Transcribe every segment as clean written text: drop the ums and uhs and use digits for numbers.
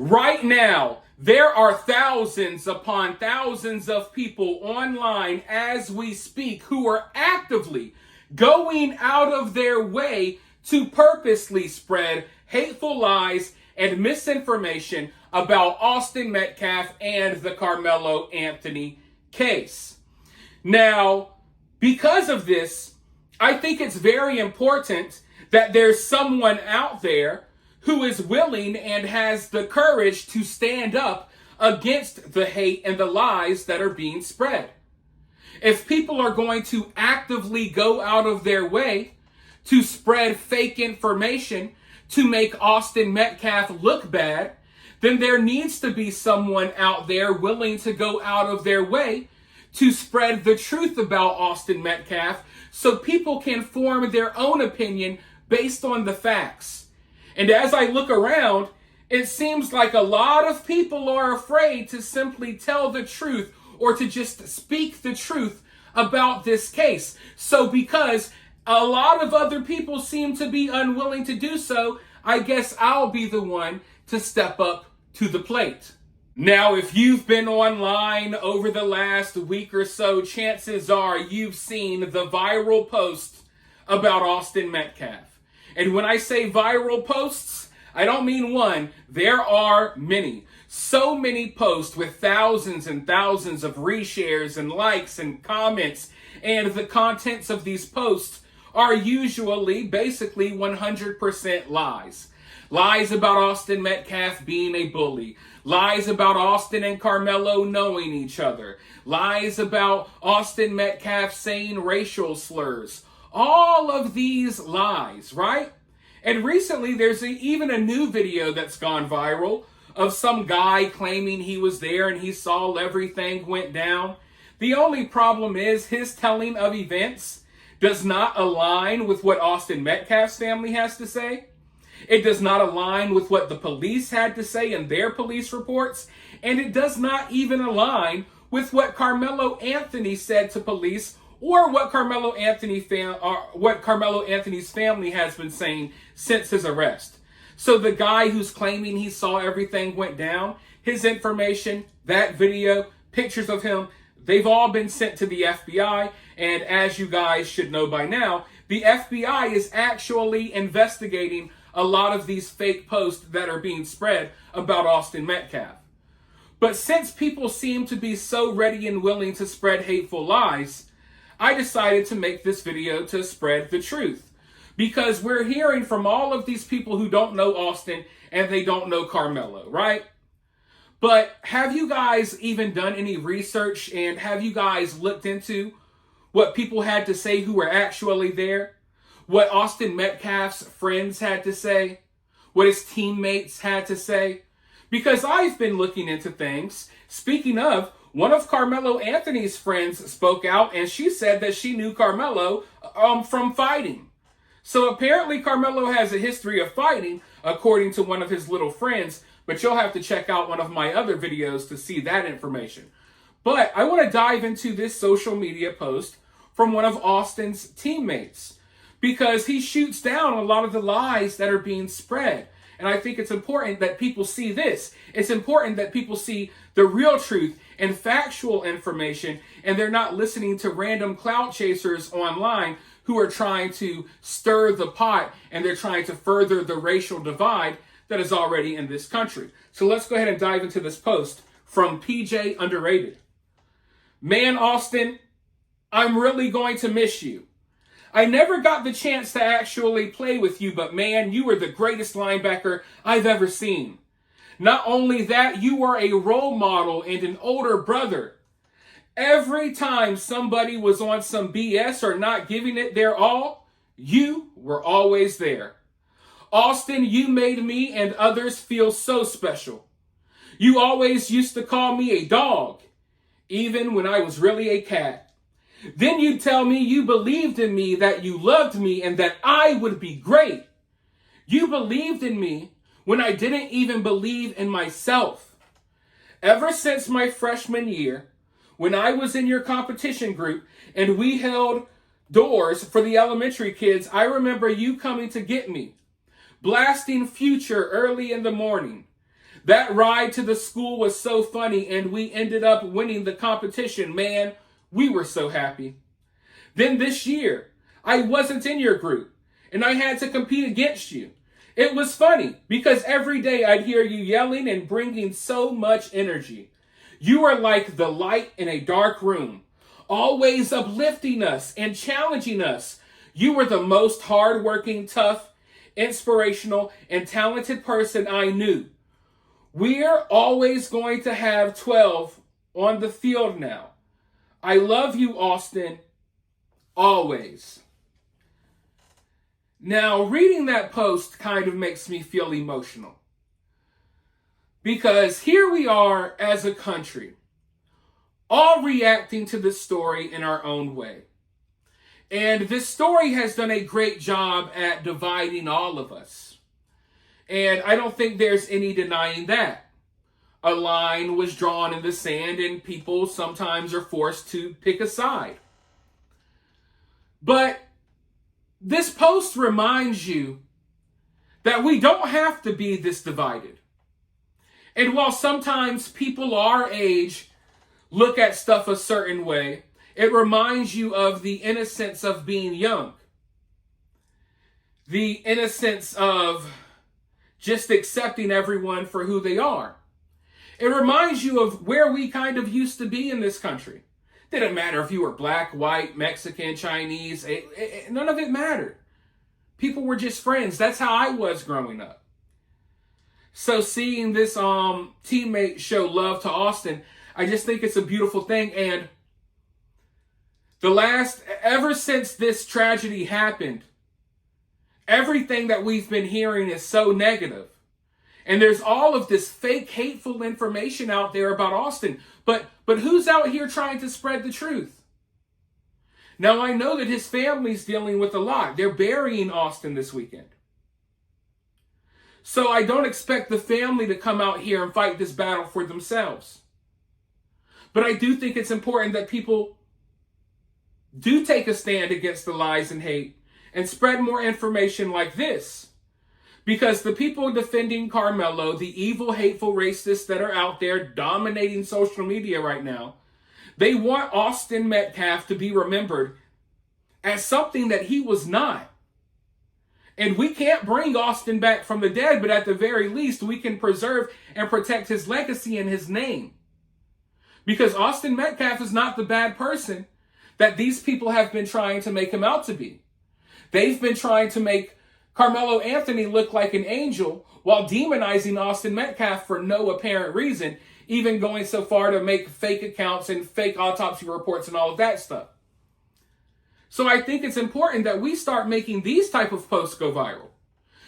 Right now, there are thousands upon thousands of people online as we speak who are actively going out of their way to purposely spread hateful lies and misinformation about Austin Metcalf and the Carmelo Anthony case. Now, because of this, I think it's very important that there's someone out there who is willing and has the courage to stand up against the hate and the lies that are being spread. If people are going to actively go out of their way to spread fake information to make Austin Metcalf look bad, then there needs to be someone out there willing to go out of their way to spread the truth about Austin Metcalf so people can form their own opinion based on the facts. And as I look around, it seems like a lot of people are afraid to simply tell the truth or to just speak the truth about this case. So because a lot of other people seem to be unwilling to do so, I guess I'll be the one to step up to the plate. Now, if you've been online over the last week or so, chances are you've seen the viral post about Austin Metcalf. And when I say viral posts, I don't mean one. There are many. So many posts with thousands and thousands of reshares and likes and comments. And the contents of these posts are usually basically 100% lies. Lies about Austin Metcalf being a bully. Lies about Austin and Carmelo knowing each other. Lies about Austin Metcalf saying racial slurs. All of these lies, right? And recently there's even a new video that's gone viral of some guy claiming he was there and he saw everything went down. The only problem is his telling of events does not align with what Austin Metcalf's family has to say. It does not align with what the police had to say in their police reports. And it does not even align with what Carmelo Anthony said to police or what Carmelo Anthony's family has been saying since his arrest. So the guy who's claiming he saw everything went down, his information, that video, pictures of him, they've all been sent to the FBI. And as you guys should know by now, the FBI is actually investigating a lot of these fake posts that are being spread about Austin Metcalf. But since people seem to be so ready and willing to spread hateful lies, I decided to make this video to spread the truth. Because we're hearing from all of these people who don't know Austin and they don't know Carmelo, right? But have you guys even done any research and have you guys looked into what people had to say who were actually there? What Austin Metcalf's friends had to say? What his teammates had to say? Because I've been looking into things. Speaking of, one of Carmelo Anthony's friends spoke out and she said that she knew Carmelo from fighting. So apparently Carmelo has a history of fighting, according to one of his little friends, but you'll have to check out one of my other videos to see that information. But I want to dive into this social media post from one of Austin's teammates because he shoots down a lot of the lies that are being spread. And I think it's important that people see this. It's important that people see the real truth and factual information, and they're not listening to random clout chasers online who are trying to stir the pot and they're trying to further the racial divide that is already in this country. So let's go ahead and dive into this post from PJ Underrated. Man, Austin, I'm really going to miss you. I never got the chance to actually play with you, but man, you were the greatest linebacker I've ever seen. Not only that, you were a role model and an older brother. Every time somebody was on some BS or not giving it their all, you were always there. Austin, you made me and others feel so special. You always used to call me a dog, even when I was really a cat. Then you'd tell me you believed in me, that you loved me, and that I would be great. You believed in me when I didn't even believe in myself. Ever since my freshman year, when I was in your competition group and we held doors for the elementary kids, I remember you coming to get me, blasting Future early in the morning. That ride to the school was so funny, and we ended up winning the competition. Man, we were so happy. Then this year, I wasn't in your group, and I had to compete against you. It was funny because every day I'd hear you yelling and bringing so much energy. You are like the light in a dark room, always uplifting us and challenging us. You were the most hardworking, tough, inspirational, and talented person I knew. We're always going to have 12 on the field now. I love you, Austin, always. Now, reading that post kind of makes me feel emotional. Because here we are as a country, all reacting to this story in our own way. And this story has done a great job at dividing all of us. And I don't think there's any denying that. A line was drawn in the sand, and people sometimes are forced to pick a side. But this post reminds you that we don't have to be this divided. And while sometimes people our age look at stuff a certain way, it reminds you of the innocence of being young. The innocence of just accepting everyone for who they are. It reminds you of where we kind of used to be in this country. Didn't matter if you were black, white, Mexican, Chinese. None of it mattered. People were just friends. That's how I was growing up. So seeing this teammate show love to Austin, I just think it's a beautiful thing. And ever since this tragedy happened, everything that we've been hearing is so negative. And there's all of this fake, hateful information out there about Austin. But who's out here trying to spread the truth? Now, I know that his family's dealing with a lot. They're burying Austin this weekend. So I don't expect the family to come out here and fight this battle for themselves. But I do think it's important that people do take a stand against the lies and hate and spread more information like this. Because the people defending Carmelo, the evil, hateful racists that are out there dominating social media right now, they want Austin Metcalf to be remembered as something that he was not. And we can't bring Austin back from the dead, but at the very least, we can preserve and protect his legacy and his name. Because Austin Metcalf is not the bad person that these people have been trying to make him out to be. They've been trying to make Carmelo Anthony look like an angel while demonizing Austin Metcalf for no apparent reason, even going so far to make fake accounts and fake autopsy reports and all of that stuff. So I think it's important that we start making these type of posts go viral.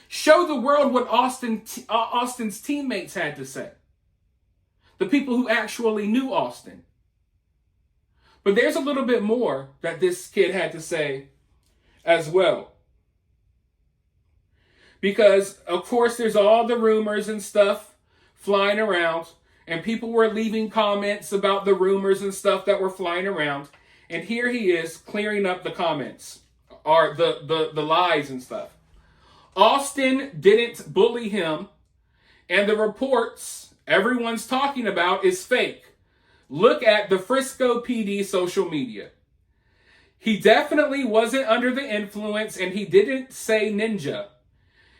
Show the world what Austin's teammates had to say. The people who actually knew Austin. But there's a little bit more that this kid had to say as well. Because, of course, there's all the rumors and stuff flying around. And people were leaving comments about the rumors and stuff that were flying around. And here he is clearing up the comments. Or the lies and stuff. Austin didn't bully him. And the reports everyone's talking about is fake. Look at the Frisco PD social media. He definitely wasn't under the influence, and he didn't say ninja.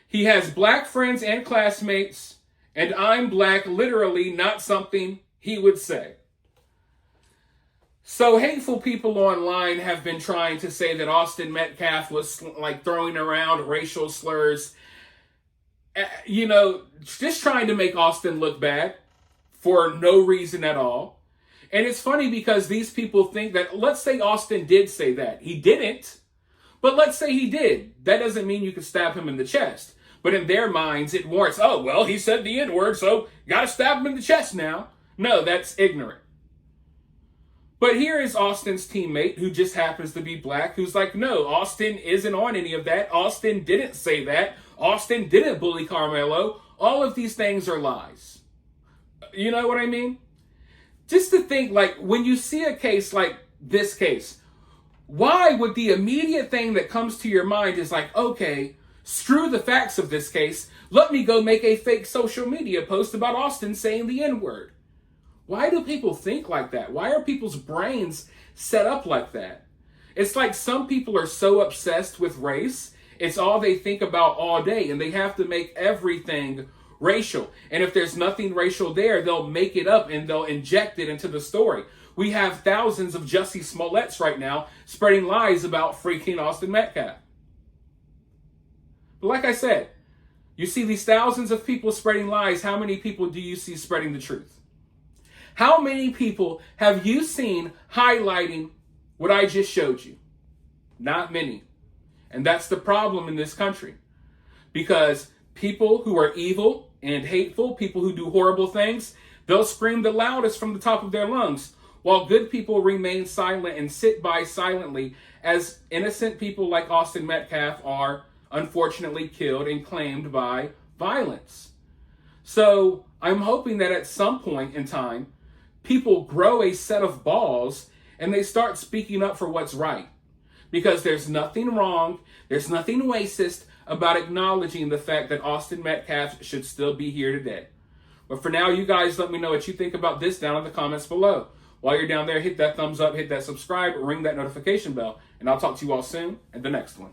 He has black friends and classmates, and I'm black, literally not something he would say. So hateful people online have been trying to say that Austin Metcalf was like throwing around racial slurs. Just trying to make Austin look bad for no reason at all. And it's funny because these people think that, let's say Austin did say that. He didn't, but let's say he did. That doesn't mean you can stab him in the chest. But in their minds, it warrants, oh, well, he said the N-word, so gotta stab him in the chest now. No, that's ignorant. But here is Austin's teammate, who just happens to be black, who's like, no, Austin isn't on any of that. Austin didn't say that. Austin didn't bully Carmelo. All of these things are lies. You know what I mean? Just to think, like, when you see a case like this case, why would the immediate thing that comes to your mind is like, okay, screw the facts of this case. Let me go make a fake social media post about Austin saying the N-word. Why do people think like that? Why are people's brains set up like that? It's like some people are so obsessed with race, it's all they think about all day, and they have to make everything racial. And if there's nothing racial there, they'll make it up and they'll inject it into the story. We have thousands of Jussie Smolletts right now spreading lies about freaking Austin Metcalf. But like I said, you see these thousands of people spreading lies. How many people do you see spreading the truth? How many people have you seen highlighting what I just showed you? Not many. And that's the problem in this country. Because people who are evil and hateful, people who do horrible things, they'll scream the loudest from the top of their lungs, while good people remain silent and sit by silently as innocent people like Austin Metcalf are unfortunately killed and claimed by violence. So I'm hoping that at some point in time, people grow a set of balls and they start speaking up for what's right. Because there's nothing wrong, there's nothing racist about acknowledging the fact that Austin Metcalf should still be here today. But for now, you guys let me know what you think about this down in the comments below. While you're down there, hit that thumbs up, hit that subscribe, ring that notification bell, and I'll talk to you all soon in the next one.